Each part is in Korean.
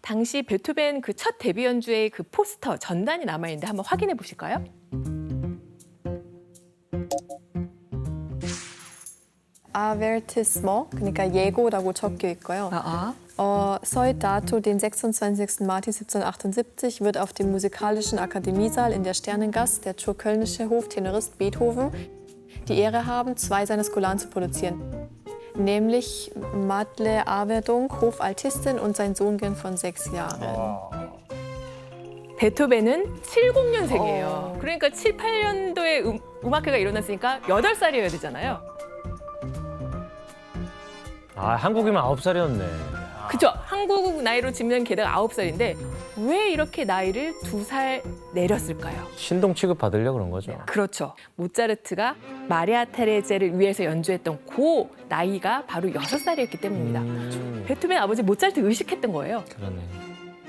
당시 베토벤 그 첫 데뷔 연주의 그 포스터 전단이 남아 있는데 한번 확인해 보실까요? Avertissement, 그러니까 예고라고 적혀 있고요. Soit dato den 26. März 1778 wird auf dem Musikalischen Akademiesaal in der Sternengasse der kurkölnische Hoftenorist Beethoven die Ehre haben, zwei seiner Skolaren zu produzieren. Nämlich Madle Averdung, Hofaltistin und sein Sohn von 6 Jahren. 베토벤은 70년생이에요. 그러니까 7, 8년도에 음악회가 일어났으니까 8살이어야 되잖아요. 아, 한국이면 9살이었네. 그죠? 한국 나이로 치면 게다가 9살인데 왜 이렇게 나이를 2살 내렸을까요? 신동 취급 받으려고 그런 거죠. 그렇죠. 모차르트가 마리아 테레제를 위해서 연주했던 그 나이가 바로 6살이었기 때문입니다. 베토벤 아버지 모차르트 의식했던 거예요. 그러네.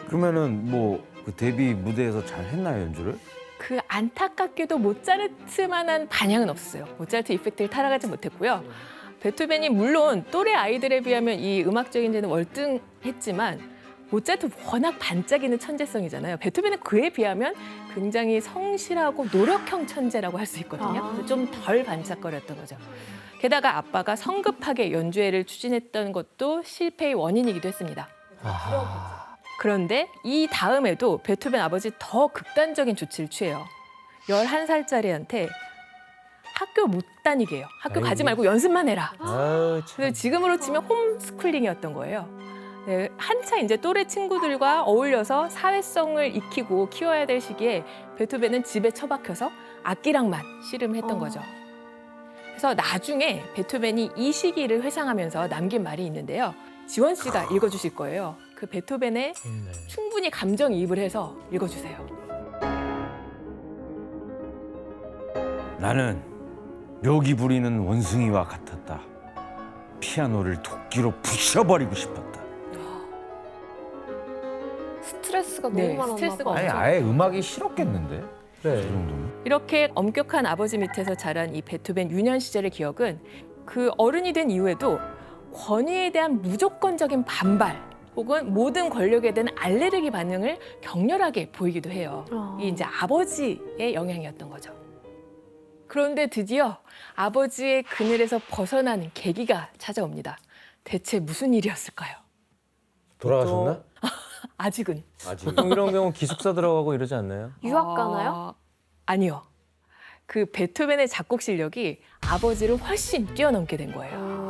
그러면은 뭐 그 데뷔 무대에서 잘 했나요, 연주를? 그 안타깝게도 모차르트만한 반향은 없었어요. 모차르트 이펙트를 따라가지 못했고요. 베토벤이 물론 또래 아이들에 비하면 이 음악적인 데는 월등했지만 모차르트 워낙 반짝이는 천재성이잖아요. 베토벤은 그에 비하면 굉장히 성실하고 노력형 천재라고 할 수 있거든요. 좀 덜 반짝거렸던 거죠. 게다가 아빠가 성급하게 연주회를 추진했던 것도 실패의 원인이기도 했습니다. 그런데 이 다음에도 베토벤 아버지 더 극단적인 조치를 취해요. 11살짜리한테 학교 못 다니게 해요. 학교 가지 말고 연습만 해라. 아유, 참. 그래서 지금으로 치면 홈스쿨링이었던 거예요. 네, 한차 이제 또래 친구들과 어울려서 사회성을 익히고 키워야 될 시기에 베토벤은 집에 처박혀서 악기랑만 씨름했던 거죠. 그래서 나중에 베토벤이 이 시기를 회상하면서 남긴 말이 있는데요. 지원 씨가 읽어주실 거예요. 그 베토벤의 충분히 감정이입을 해서 읽어주세요. 나는 묘기 부리는 원숭이와 같았다. 피아노를 도끼로 부셔버리고 싶었다. 스트레스가 네, 너무 많았나 스트레스가 봐. 아니 아예 음악이 싫었겠는데. 그래. 그 정도면? 이렇게 엄격한 아버지 밑에서 자란 이 베토벤 유년 시절의 기억은 그 어른이 된 이후에도 권위에 대한 무조건적인 반발 혹은 모든 권력에 대한 알레르기 반응을 격렬하게 보이기도 해요. 이게 이제 아버지의 영향이었던 거죠. 그런데 드디어 아버지의 그늘에서 벗어나는 계기가 찾아옵니다. 대체 무슨 일이었을까요? 돌아가셨나? 아직은. 아직. 보통 이런 경우 기숙사 들어가고 이러지 않나요? 유학 가나요? 아니요. 그 베토벤의 작곡 실력이 아버지를 훨씬 뛰어넘게 된 거예요.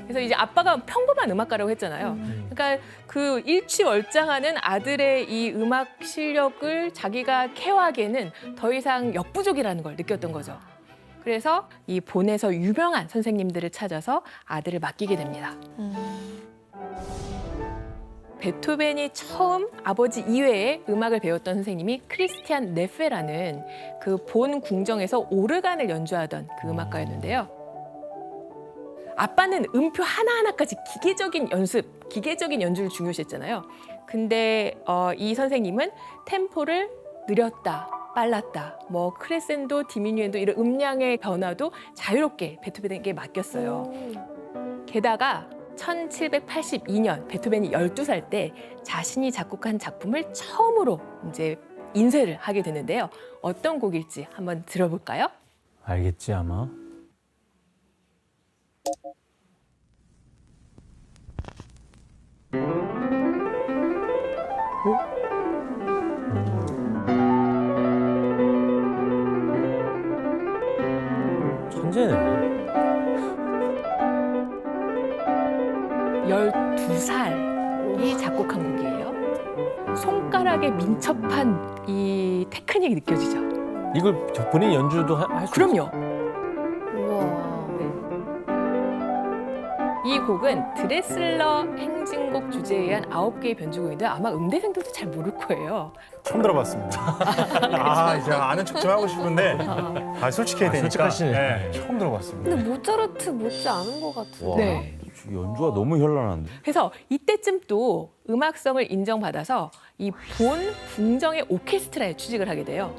그래서 이제 아빠가 평범한 음악가라고 했잖아요. 그러니까 그 일취월장하는 아들의 이 음악 실력을 자기가 케어하기에는 더 이상 역부족이라는 걸 느꼈던 거죠. 그래서 이 본에서 유명한 선생님들을 찾아서 아들을 맡기게 됩니다. 베토벤이 처음 아버지 이외에 음악을 배웠던 선생님이 크리스티안 네페라는 그 본 궁정에서 오르간을 연주하던 그 음악가였는데요. 아빠는 음표 하나하나까지 기계적인 연습, 기계적인 연주를 중요시했잖아요. 근데 이 선생님은 템포를 느렸다, 빨랐다, 뭐 크레센도, 디미뉴엔도 이런 음량의 변화도 자유롭게 베토벤에게 맡겼어요. 게다가 1782년 베토벤이 12살 때 자신이 작곡한 작품을 처음으로 이제 인쇄를 하게 되는데요. 어떤 곡일지 한번 들어볼까요? 알겠지 아마. 천재네. 12살이 작곡한 곡이에요. 손가락에 민첩한 이 테크닉이 느껴지죠? 이걸 본인 연주도 할 수 그럼요. 우와. 이 곡은 드레슬러 행진곡 주제에 의한 9개의 변주곡인데 아마 음대생들도 잘 모를 거예요. 처음 들어봤습니다. 아 이제 아는 척 좀 하고 싶은데 솔직해야 되니까. 솔직하시네. 네, 처음 들어봤습니다. 근데 모차르트 못지 않은 것 같은데. 와, 네. 연주가 너무 현란한데. 그래서 이때쯤 또 음악성을 인정받아서 이 본 궁정의 오케스트라에 취직을 하게 돼요.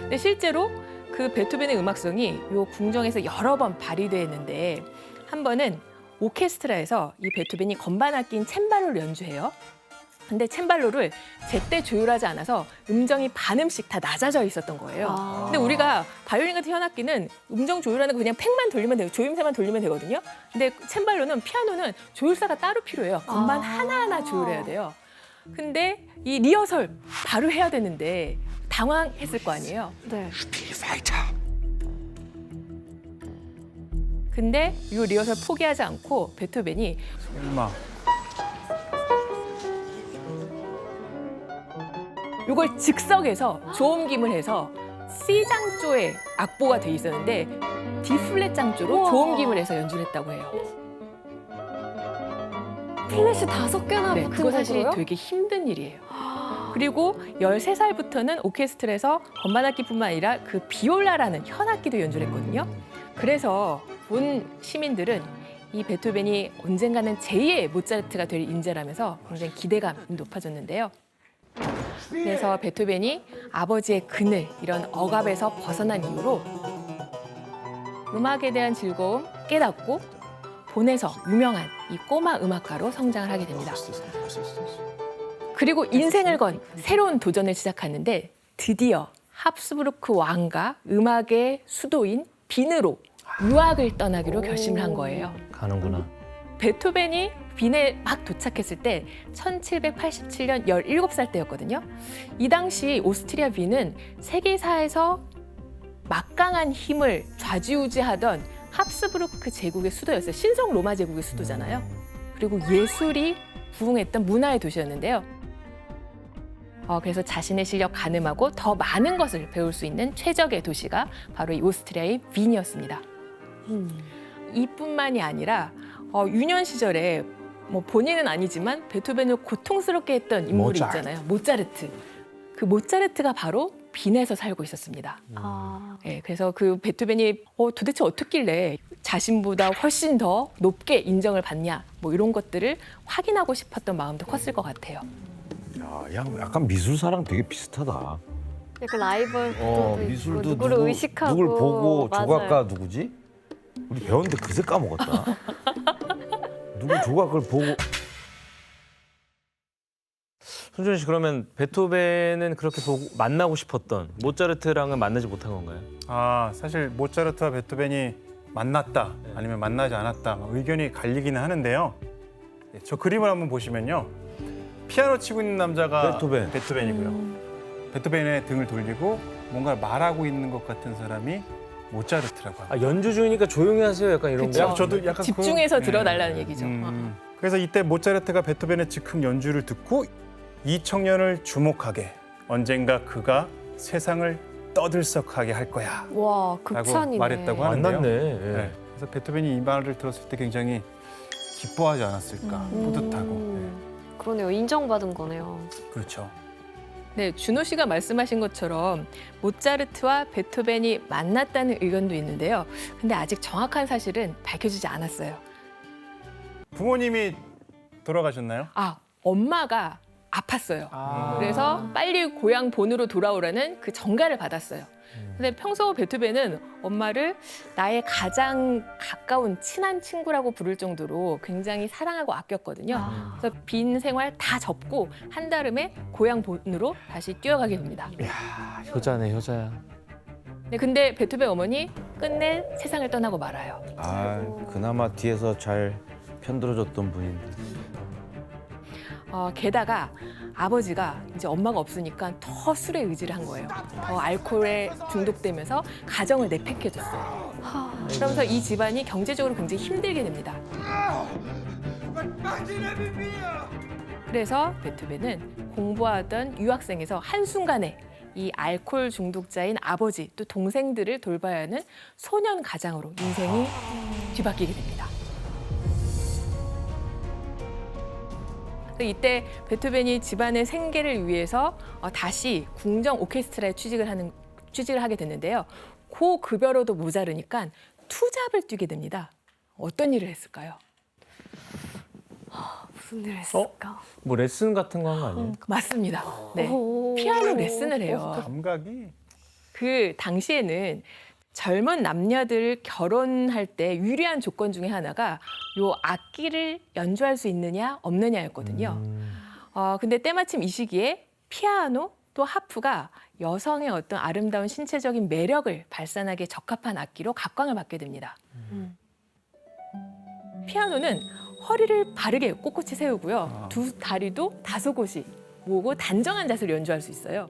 근데 실제로 그 베토벤의 음악성이 이 궁정에서 여러 번 발휘되었는데 한 번은 오케스트라에서 이 베토벤이 건반 악기인 챈발로를 연주해요. 근데 챈발로를 제때 조율하지 않아서 음정이 반음씩 다 낮아져 있었던 거예요. 근데 우리가 바이올린 같은 현악기는 음정 조율하는 거 그냥 팩만 돌리면 되고 조임새만 돌리면 되거든요. 근데 챈발로는 피아노는 조율사가 따로 필요해요. 건반 하나하나 조율해야 돼요. 근데 이 리허설 바로 해야 되는데 당황했을 거 아니에요. 네. 근데 이 리허설 포기하지 않고 베토벤이 설마. 이걸 즉석에서 조음김을 해서 C장조의 악보가 돼 있었는데 D 플랫 장조로 조음김을 해서 연주를 했다고 해요. 플랫이 5개나 네, 붙은 그거 사실 거고요? 되게 힘든 일이에요. 그리고 13살부터는 오케스트라에서 건반악기뿐만 아니라 그 비올라라는 현악기도 연주를 했거든요. 그래서 본 시민들은 이 베토벤이 언젠가는 제2의 모차르트가 될 인재라면서 굉장히 기대감이 높아졌는데요. 그래서 베토벤이 아버지의 그늘, 이런 억압에서 벗어난 이후로 음악에 대한 즐거움 깨닫고 본에서 유명한 이 꼬마 음악가로 성장을 하게 됩니다. 그리고 인생을 건 새로운 도전을 시작하는데 드디어 합스부르크 왕과 음악의 수도인 빈으로 유학을 떠나기로 결심을 한 거예요. 가는구나. 베토벤이 빈에 막 도착했을 때 1787년 17살 때였거든요. 이 당시 오스트리아 빈은 세계사에서 막강한 힘을 좌지우지하던 합스부르크 제국의 수도였어요. 신성 로마 제국의 수도잖아요. 그리고 예술이 부흥했던 문화의 도시였는데요. 그래서 자신의 실력 가늠하고 더 많은 것을 배울 수 있는 최적의 도시가 바로 이 오스트리아의 빈이었습니다. 이뿐만이 아니라 유년 시절에 뭐 본인은 아니지만 베토벤을 고통스럽게 했던 인물이 있잖아요. 모차르트. 그 모차르트가 바로 빈에서 살고 있었습니다. 네, 그래서 그 베토벤이 도대체 어떻길래 자신보다 훨씬 더 높게 인정을 받냐, 뭐 이런 것들을 확인하고 싶었던 마음도 컸을 것 같아요. 야, 약간 미술사랑 되게 비슷하다. 약간 라이벌도 있고 미술도 누구를 의식하고 누굴 보고 맞아요. 조각가 누구지? 우리 배웠는데 그새 까먹었다. 누구 조각을 보고 손준희 씨 그러면 베토벤은 그렇게 보고 만나고 싶었던 모차르트랑은 만나지 못한 건가요? 사실 모차르트와 베토벤이 만났다 아니면 만나지 않았다 의견이 갈리기는 하는데요. 저 그림을 한번 보시면요. 피아노 치고 있는 남자가 베토벤이고요. 베토벤의 등을 돌리고 뭔가 말하고 있는 것 같은 사람이 모차르트라고 합니다. 연주 중이니까 조용히 하세요. 약간 이런 그쵸. 거. 저도 약간 집중해서 들어달라는 얘기죠. 그래서 이때 모차르트가 베토벤의 즉흥 연주를 듣고 이 청년을 주목하게 언젠가 그가 세상을 떠들썩하게 할 거야 와, 라고 극찬이네. 말했다고 하는데요. 만났네. 예. 네. 그래서 베토벤이 이 말을 들었을 때 굉장히 기뻐하지 않았을까 뿌듯하고 그러네요. 인정받은 거네요. 그렇죠. 네, 준호 씨가 말씀하신 것처럼 모차르트와 베토벤이 만났다는 의견도 있는데요. 근데 아직 정확한 사실은 밝혀지지 않았어요. 부모님이 돌아가셨나요? 엄마가 아팠어요. 그래서 빨리 고향 본으로 돌아오라는 그 전가를 받았어요. 근데 평소 베토벤은 엄마를 나의 가장 가까운 친한 친구라고 부를 정도로 굉장히 사랑하고 아꼈거든요. 그래서 빈 생활 다 접고 한달음에 고향 본으로 다시 뛰어가게 됩니다. 효자네, 효자야. 네, 근데 베토벤 어머니 끝내 세상을 떠나고 말아요. 그나마 뒤에서 잘 편들어줬던 분인데. 게다가 아버지가 이제 엄마가 없으니까 더 술에 의지를 한 거예요. 더 알코올에 중독되면서 가정을 내팽개쳤어요. 그러면서 이 집안이 경제적으로 굉장히 힘들게 됩니다. 그래서 베토벤은 공부하던 유학생에서 한순간에 이 알코올 중독자인 아버지 또 동생들을 돌봐야 하는 소년 가장으로 인생이 뒤바뀌게 됩니다. 이때 베토벤이 집안의 생계를 위해서 다시 궁정 오케스트라에 취직을 하게 됐는데요. 고급여로도 모자르니까 투잡을 뛰게 됩니다. 어떤 일을 했을까요? 무슨 일을 했을까? 뭐 레슨 같은 거 한 거 아니에요? 맞습니다. 네, 오. 피아노 레슨을 해요. 감각이 그 당시에는 젊은 남녀들 결혼할 때 유리한 조건 중에 하나가 요 악기를 연주할 수 있느냐 없느냐였거든요. 근데 때마침 이 시기에 피아노 또 하프가 여성의 어떤 아름다운 신체적인 매력을 발산하기에 적합한 악기로 각광을 받게 됩니다. 피아노는 허리를 바르게 꼿꼿이 세우고요. 두 다리도 다소곳이 모으고 단정한 자세로 연주할 수 있어요.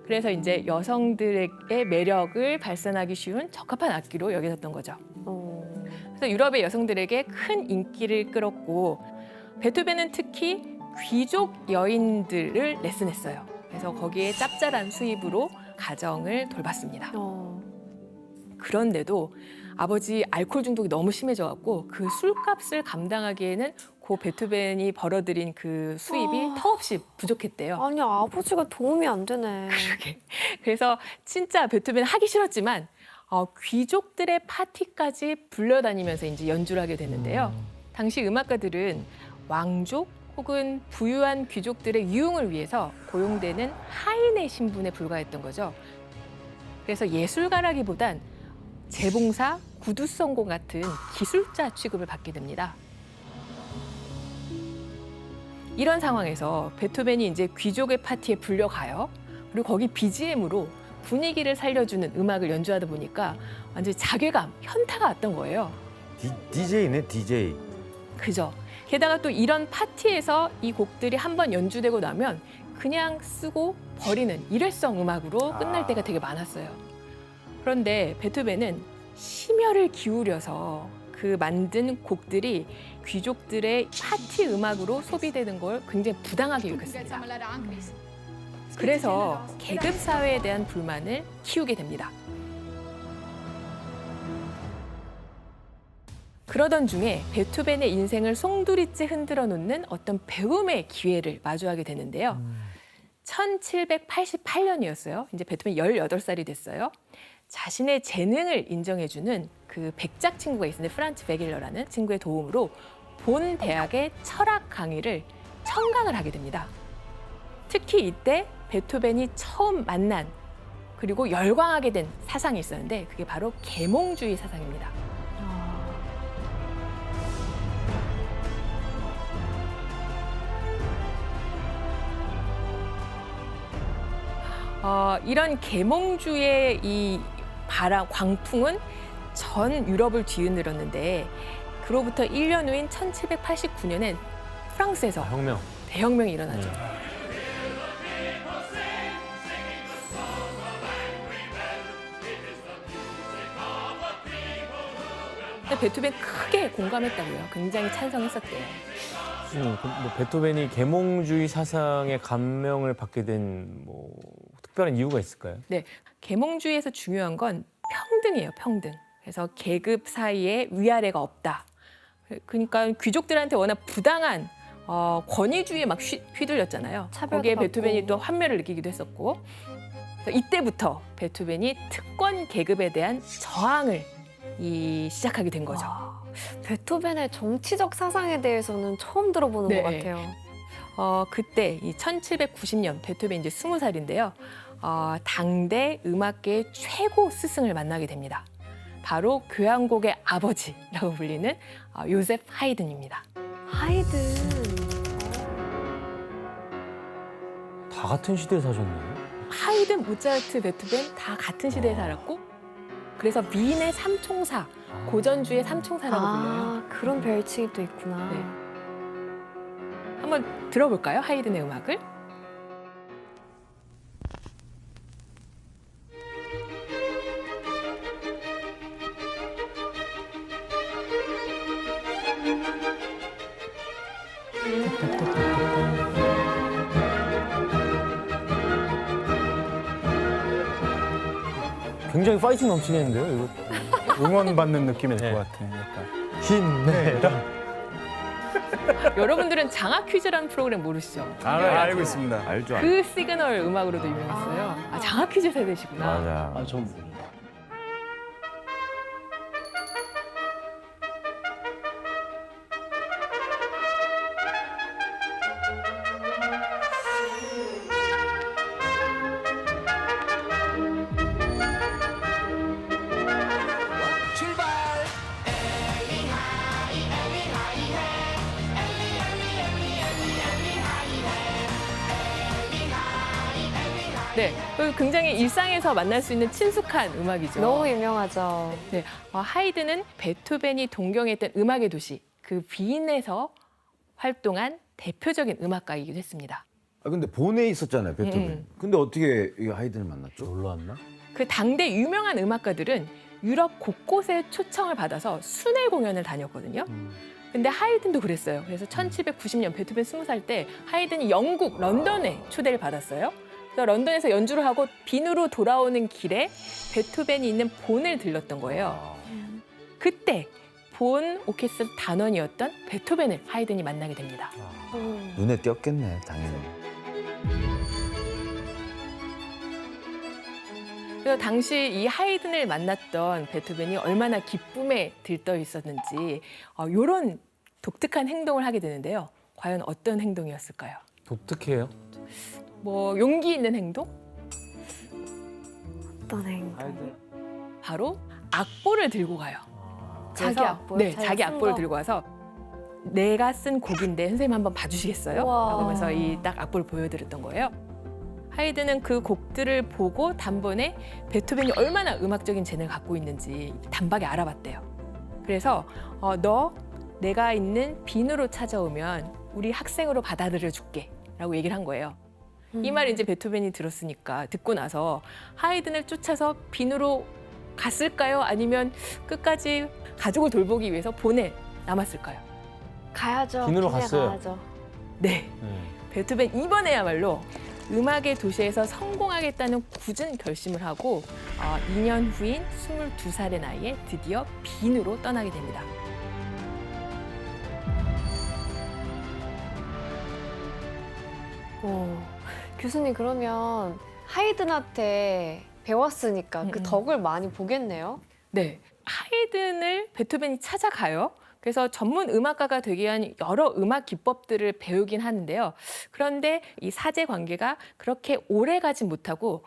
그래서 이제 여성들의 매력을 발산하기 쉬운 적합한 악기로 여겨졌던 거죠. 그래서 유럽의 여성들에게 큰 인기를 끌었고 베토벤은 특히 귀족 여인들을 레슨했어요. 그래서 거기에 짭짤한 수입으로 가정을 돌봤습니다. 그런데도 아버지 알코올 중독이 너무 심해져갖고 그 술값을 감당하기에는 고 베토벤이 벌어들인 그 수입이 턱없이 부족했대요. 아니 아버지가 도움이 안 되네. 그러게. 그래서 진짜 베토벤 하기 싫었지만 귀족들의 파티까지 불려다니면서 이제 연주를 하게 되는데요. 당시 음악가들은 왕족 혹은 부유한 귀족들의 유흥을 위해서 고용되는 하인의 신분에 불과했던 거죠. 그래서 예술가라기보단 재봉사, 구두선공 같은 기술자 취급을 받게 됩니다. 이런 상황에서 베토벤이 이제 귀족의 파티에 불려가요. 그리고 거기 BGM으로 분위기를 살려주는 음악을 연주하다 보니까 완전히 자괴감, 현타가 왔던 거예요. DJ네, DJ. 그죠. 게다가 또 이런 파티에서 이 곡들이 한번 연주되고 나면 그냥 쓰고 버리는 일회성 음악으로 끝날 때가 되게 많았어요. 그런데 베토벤은 심혈을 기울여서 그 만든 곡들이 귀족들의 파티 음악으로 소비되는 걸 굉장히 부당하게 여겼습니다. 그래서 계급 사회에 대한 불만을 키우게 됩니다. 그러던 중에 베토벤의 인생을 송두리째 흔들어 놓는 어떤 배움의 기회를 마주하게 되는데요. 1788년이었어요. 이제 베토벤 18살이 됐어요. 자신의 재능을 인정해주는 그 백작 친구가 있었는데 프란츠 베길러라는 친구의 도움으로 본 대학의 철학 강의를 청강을 하게 됩니다. 특히 이때 베토벤이 처음 만난 그리고 열광하게 된 사상이 있었는데 그게 바로 계몽주의 사상입니다. 이런 계몽주의 이 바람, 광풍은 전 유럽을 뒤흔들었는데 그로부터 1년 후인 1789년엔 프랑스에서 혁명. 대혁명이 일어나죠. 근데 베토벤 크게 공감했다고요. 굉장히 찬성했었대요. 뭐 베토벤이 계몽주의 사상에 감명을 받게 된 뭐 특별한 이유가 있을까요? 네, 계몽주의에서 중요한 건 평등이에요. 평등. 그래서 계급 사이에 위아래가 없다. 그러니까 귀족들한테 워낙 부당한 권위주의에 막 휘둘렸잖아요. 거기에 베토벤이 또 환멸을 느끼기도 했었고 그래서 이때부터 베토벤이 특권 계급에 대한 저항을 시작하게 된 거죠. 베토벤의 정치적 사상에 대해서는 처음 들어보는 네. 것 같아요. 그때 이 1790년 베토벤 이제 20살인데요. 당대 음악계의 최고 스승을 만나게 됩니다. 바로 교향곡의 아버지라고 불리는 요셉 하이든입니다. 하이든. 다 같은 시대에 사셨네요. 하이든, 모차르트, 베토벤 다 같은 시대에 살았고 그래서 빈의 삼총사, 고전주의 삼총사라고 불려요. 그런 별칭이 또 있구나. 네. 한번 들어볼까요? 하이든의 음악을. 굉장히 파이팅 넘치겠는데요, 이거? 응원받는 느낌이 들 네. 것 같아. 약간. 힘내라. 여러분들은 장학 퀴즈라는 프로그램 모르시죠? 알고 있습니다. 알죠. 그 시그널 음악으로도 유명했어요. 장학 퀴즈 세대시구나. 맞아. 전 네, 그리고 굉장히 일상에서 만날 수 있는 친숙한 음악이죠. 너무 유명하죠. 네, 하이든은 베토벤이 동경했던 음악의 도시 그 빈에서 활동한 대표적인 음악가이기도 했습니다. 아 근데 본에 있었잖아요, 베토벤. 근데 어떻게 이 하이든을 만났죠? 놀러 왔나? 그 당대 유명한 음악가들은 유럽 곳곳에 초청을 받아서 순회 공연을 다녔거든요. 근데 하이든도 그랬어요. 그래서 1790년 베토벤 20살 때 하이든이 영국 런던에 초대를 받았어요. 그래서 런던에서 연주를 하고 빈으로 돌아오는 길에 베토벤이 있는 본을 들렀던 거예요. 그때 본 오케스트라 단원이었던 베토벤을 하이든이 만나게 됩니다. 눈에 띄었겠네, 당연히. 그래서 당시 이 하이든을 만났던 베토벤이 얼마나 기쁨에 들떠 있었는지 이런 독특한 행동을 하게 되는데요. 과연 어떤 행동이었을까요? 독특해요. 뭐 용기 있는 행동? 어떤 행동? 바로 악보를 들고 가요. 자기 그래서 악보요? 네, 자기가 자기 쓴 악보를 거? 들고 와서 내가 쓴 곡인데 선생님 한번 봐주시겠어요? 우와. 라고 하면서 이 딱 악보를 보여드렸던 거예요. 하이든은 그 곡들을 보고 단번에 베토벤이 얼마나 음악적인 재능을 갖고 있는지 단박에 알아봤대요. 그래서 너 내가 있는 빈으로 찾아오면 우리 학생으로 받아들여 줄게 라고 얘기를 한 거예요. 이 말을 이제 베토벤이 들었으니까 듣고 나서 하이든을 쫓아서 빈으로 갔을까요? 아니면 끝까지 가족을 돌보기 위해서 본에 남았을까요? 가야죠. 빈으로 빈에 갔어요. 가야죠. 네, 베토벤 이번에야말로 음악의 도시에서 성공하겠다는 굳은 결심을 하고 2년 후인 22살의 나이에 드디어 빈으로 떠나게 됩니다. 교수님 그러면 하이든한테 배웠으니까 그 덕을 많이 보겠네요. 네, 하이든을 베토벤이 찾아가요. 그래서 전문 음악가가 되기 위한 여러 음악 기법들을 배우긴 하는데요. 그런데 이 사제 관계가 그렇게 오래 가지 못하고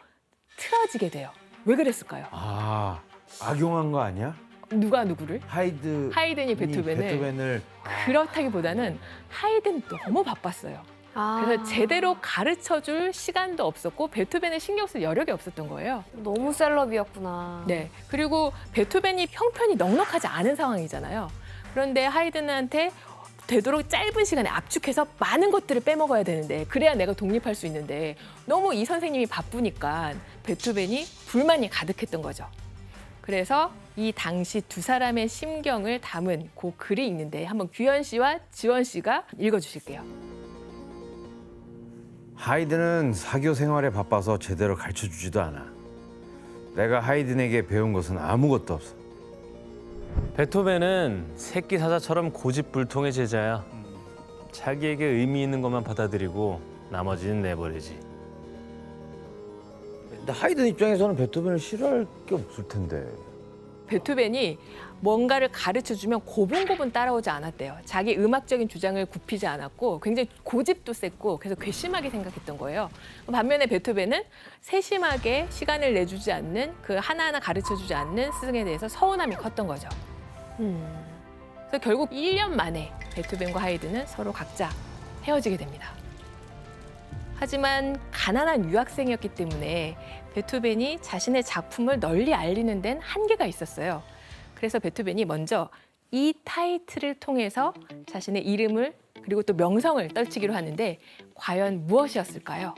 틀어지게 돼요. 왜 그랬을까요? 아, 악용한 거 아니야? 누가 누구를? 하이든이 베토벤을. 그렇다기보다는 하이든 너무 바빴어요. 그래서 제대로 가르쳐줄 시간도 없었고 베토벤을 신경 쓸 여력이 없었던 거예요. 너무 셀럽이었구나. 네. 그리고 베토벤이 형편이 넉넉하지 않은 상황이잖아요. 그런데 하이든한테 되도록 짧은 시간에 압축해서 많은 것들을 빼먹어야 되는데 그래야 내가 독립할 수 있는데 너무 이 선생님이 바쁘니까 베토벤이 불만이 가득했던 거죠. 그래서 이 당시 두 사람의 심경을 담은 그 글이 있는데 한번 규현 씨와 지원 씨가 읽어주실게요. 하이든은 사교 생활에 바빠서 제대로 가르쳐주지도 않아. 내가 하이든에게 배운 것은 아무것도 없어. 베토벤은 새끼 사자처럼 고집불통의 제자야. 자기에게 의미 있는 것만 받아들이고 나머지는 내버리지. 근데 하이든 입장에서는 베토벤을 싫어할 게 없을 텐데. 베토벤이 뭔가를 가르쳐주면 고분고분 따라오지 않았대요. 자기 음악적인 주장을 굽히지 않았고 굉장히 고집도 셌고 그래서 괘씸하게 생각했던 거예요. 반면에 베토벤은 세심하게 시간을 내주지 않는 그 하나하나 가르쳐주지 않는 스승에 대해서 서운함이 컸던 거죠. 그래서 결국 1년 만에 베토벤과 하이든은 서로 각자 헤어지게 됩니다. 하지만 가난한 유학생이었기 때문에 베토벤이 자신의 작품을 널리 알리는 데는 한계가 있었어요. 그래서 베토벤이 먼저 이 타이틀을 통해서 자신의 이름을 그리고 또 명성을 떨치기로 하는데 과연 무엇이었을까요?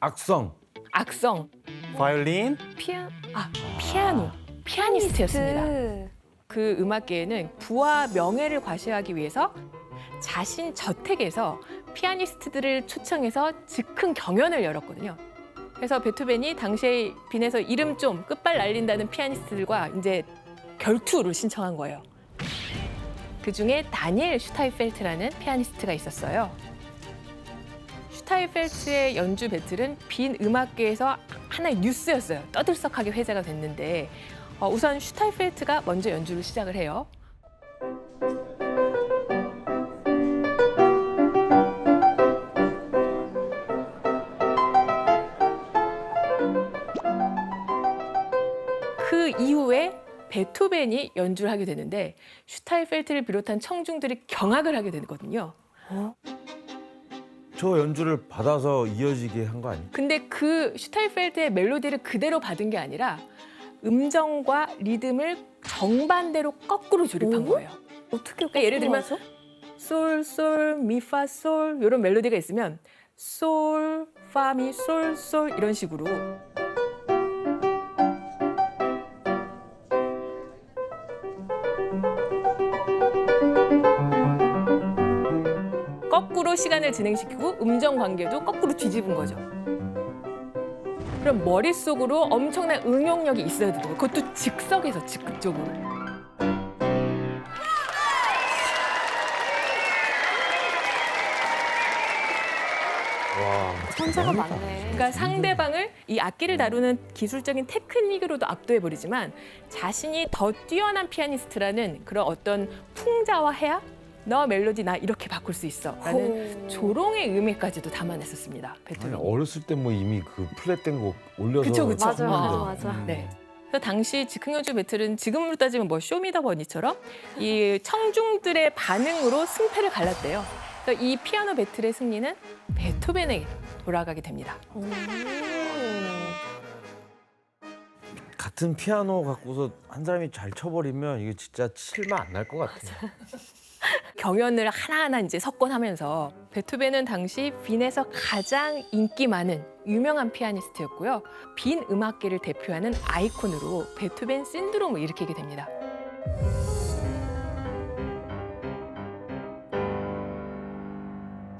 악성. 악성, 바이올린, 피아노, 피아니스트였습니다. 그 음악계에는 부와 명예를 과시하기 위해서 자신 저택에서 피아니스트들을 초청해서 즉흥 경연을 열었거든요. 그래서 베토벤이 당시에 빈에서 이름 좀 끝발 날린다는 피아니스트들과 이제 결투를 신청한 거예요. 그중에 다니엘 슈타인펠트라는 피아니스트가 있었어요. 슈타인펠트의 연주 배틀은 빈 음악계에서 하나의 뉴스였어요. 떠들썩하게 회자가 됐는데 우선 슈타인펠트가 먼저 연주를 시작을 해요. 그 이후에 베토벤이 연주를 하게 되는데 슈타인펠트를 비롯한 청중들이 경악을 하게 되거든요. 저 연주를 받아서 이어지게 한 거 아니야? 근데 그 슈타인펠트의 멜로디를 그대로 받은 게 아니라 음정과 리듬을 정반대로 거꾸로 조립한 거예요. 어떻게 그러니까 예를 들면 하죠? 솔, 솔, 미, 파, 솔 이런 멜로디가 있으면 솔, 파, 미, 솔, 솔 이런 식으로 거꾸로 시간을 진행시키고 음정 관계도 거꾸로 뒤집은 거죠. 그럼 머릿속으로 엄청난 응용력이 있어야 되는 거예요. 그것도 즉석에서 즉흥적으로. 천재가 많네. 그러니까 상대방을 이 악기를 다루는 기술적인 테크닉으로도 압도해버리지만 자신이 더 뛰어난 피아니스트라는 그런 어떤 풍자와 해악, 너 멜로디 나 이렇게 바꿀 수 있어라는 조롱의 의미까지도 담아냈었습니다. 아니, 베토벤이. 어렸을 때 뭐 이미 그 플랫된 거 올려서 그쵸, 그쵸. 맞아, 했는데. 맞아. 네. 그래서 당시 즉흥연주 배틀은 지금으로 따지면 뭐 쇼미더머니처럼 이 청중들의 반응으로 승패를 갈랐대요. 그래서 이 피아노 배틀의 승리는 베토벤에게 돌아가게 됩니다. 같은 피아노 갖고서 한 사람이 잘 쳐버리면 이게 진짜 칠만 안 날 것 같아요. 경연을 하나하나 이제 석권하면서 베토벤은 당시 빈에서 가장 인기 많은 유명한 피아니스트였고요. 빈 음악계를 대표하는 아이콘으로 베토벤 신드롬을 일으키게 됩니다.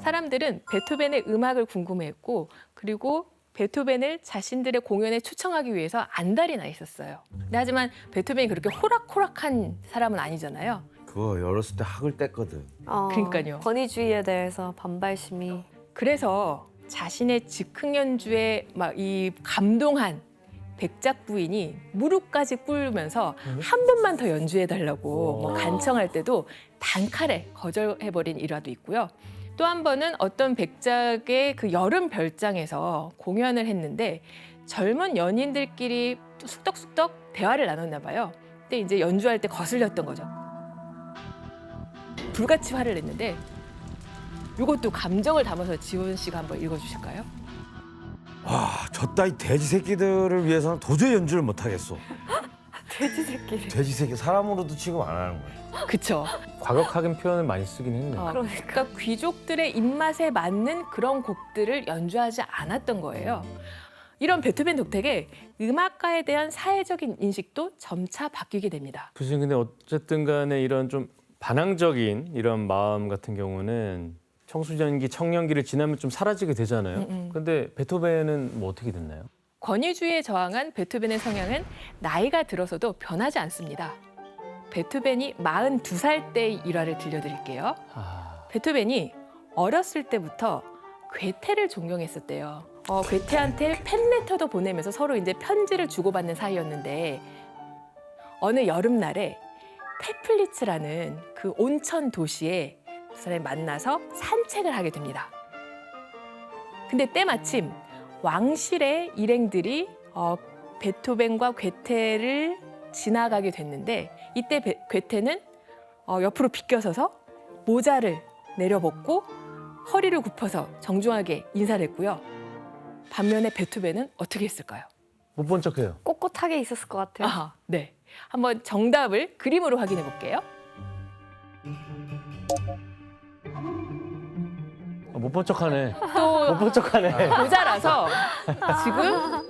사람들은 베토벤의 음악을 궁금해했고 그리고 베토벤을 자신들의 공연에 초청하기 위해서 안달이 나 있었어요. 근데 하지만 베토벤이 그렇게 호락호락한 사람은 아니잖아요. 그거 어렸을 때 학을 뗐거든. 그러니까요. 권위주의에 대해서 반발심이. 그래서 자신의 즉흥 연주에 막 이 감동한 백작 부인이 무릎까지 꿇으면서 한 번만 더 연주해달라고 뭐 간청할 때도 단칼에 거절해버린 일화도 있고요. 또 한 번은 어떤 백작의 그 여름 별장에서 공연을 했는데 젊은 연인들끼리 쑥덕쑥덕 대화를 나눴나 봐요. 근데 이제 연주할 때 거슬렸던 거죠. 불같이 화를 냈는데 이것도 감정을 담아서 지원 씨가 한번 읽어주실까요? 와, 저 따위 돼지 새끼들을 위해서는 도저히 연주를 못 하겠어. 돼지 새끼. 돼지 새끼 사람으로도 취급 안 하는 거야. 그쵸. 과격하게 표현을 많이 쓰긴 했네요. 그러니까 귀족들의 입맛에 맞는 그런 곡들을 연주하지 않았던 거예요. 이런 베토벤 독택에 음악가에 대한 사회적인 인식도 점차 바뀌게 됩니다. 교수님 근데 어쨌든 간에 이런 좀 반항적인 이런 마음 같은 경우는 청소년기, 청년기를 지나면 좀 사라지게 되잖아요. 근데 베토벤은 뭐 어떻게 됐나요? 권위주의에 저항한 베토벤의 성향은 나이가 들어서도 변하지 않습니다. 베토벤이 42살 때의 일화를 들려드릴게요. 베토벤이 어렸을 때부터 괴테를 존경했었대요. 괴테한테 팬레터도 보내면서 서로 이제 편지를 주고받는 사이였는데 어느 여름날에 테플리츠라는 그 온천 도시에 두 사람이 만나서 산책을 하게 됩니다. 근데 때마침 왕실의 일행들이 베토벤과 괴테를 지나가게 됐는데 이때 괴테는 옆으로 비껴서서 모자를 내려벗고 허리를 굽혀서 정중하게 인사를 했고요. 반면에 베토벤은 어떻게 했을까요? 못 본 척해요. 꼿꼿하게 있었을 것 같아요. 아하, 네. 한번 정답을 그림으로 확인해 볼게요. 못 본 척하네. 또 못 본 척하네. 모자라서 지금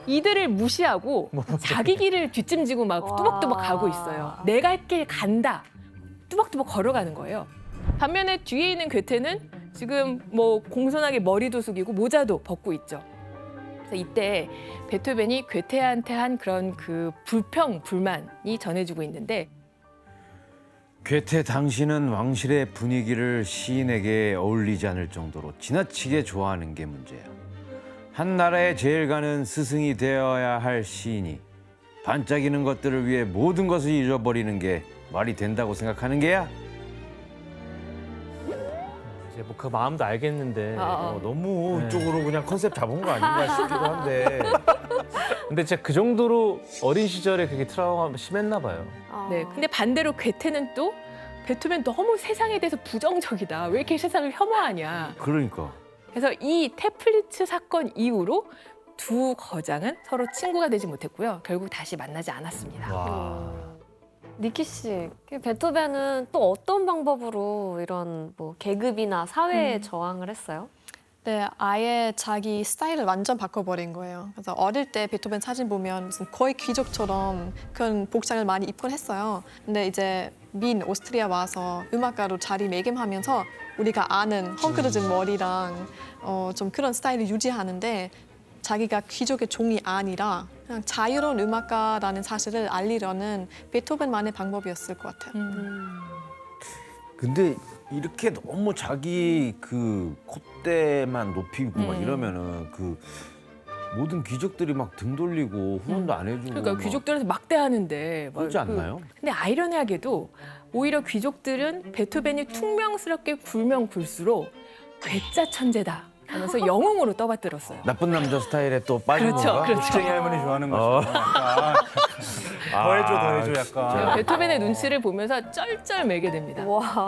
이들을 무시하고 자기 길을 뒷짐지고 막 뚜벅뚜벅 가고 있어요. 내가 할 길 간다. 뚜벅뚜벅 걸어가는 거예요. 반면에 뒤에 있는 괴테는 지금 뭐 공손하게 머리도 숙이고 모자도 벗고 있죠. 그래서 이때 베토벤이 괴테한테 한 그런 그 불평, 불만이 전해지고 있는데 괴테 당신은 왕실의 분위기를 시인에게 어울리지 않을 정도로 지나치게 좋아하는 게 문제야. 한 나라의 제일가는 스승이 되어야 할 시인이 반짝이는 것들을 위해 모든 것을 잃어버리는 게 말이 된다고 생각하는 게야? 이제 뭐 그 마음도 알겠는데. 너무 네. 이쪽으로 그냥 컨셉 잡은 거 아닌가 싶기도 한데. 근데 진짜 그 정도로 어린 시절에 그게 트라우마가 심했나 봐요. 네, 근데 반대로 괴테는 또 베토벤 너무 세상에 대해서 부정적이다. 왜 이렇게 세상을 혐오하냐. 그러니까. 그래서 이 테플리츠 사건 이후로 두 거장은 서로 친구가 되지 못했고요. 결국 다시 만나지 않았습니다. 와. 니키 씨, 베토벤은 또 어떤 방법으로 이런 뭐 계급이나 사회에 저항을 했어요? 네, 아예 자기 스타일을 완전 바꿔버린 거예요. 그래서 어릴 때 베토벤 사진 보면 무슨 거의 귀족처럼 그런 복장을 많이 입곤 했어요. 근데 이제 오스트리아 와서 음악가로 자리매김하면서 우리가 아는 헝클어진 머리랑 좀 그런 스타일을 유지하는데 자기가 귀족의 종이 아니라 그냥 자유로운 음악가라는 사실을 알리려는 베토벤만의 방법이었을 것 같아요. 근데 이렇게 너무 자기 그 콧대만 높이고 막 이러면은 그 모든 귀족들이 막 등 돌리고 후원도 안 해주고 그러니까 막 귀족들한테 막대하는데 막 그러지 않나요? 근데 아이러니하게도 오히려 귀족들은 베토벤이 퉁명스럽게 굴면 굴수록 괴짜 천재다 하면서 영웅으로 떠받들었어요. 나쁜 남자 스타일에 또 빠진 그렇죠, 건가? 그렇죠. 쟁이 할머니 좋아하는 거죠. 약간 더해줘 약간. 베토벤의 눈치를 보면서 쩔쩔매게 됩니다. 와.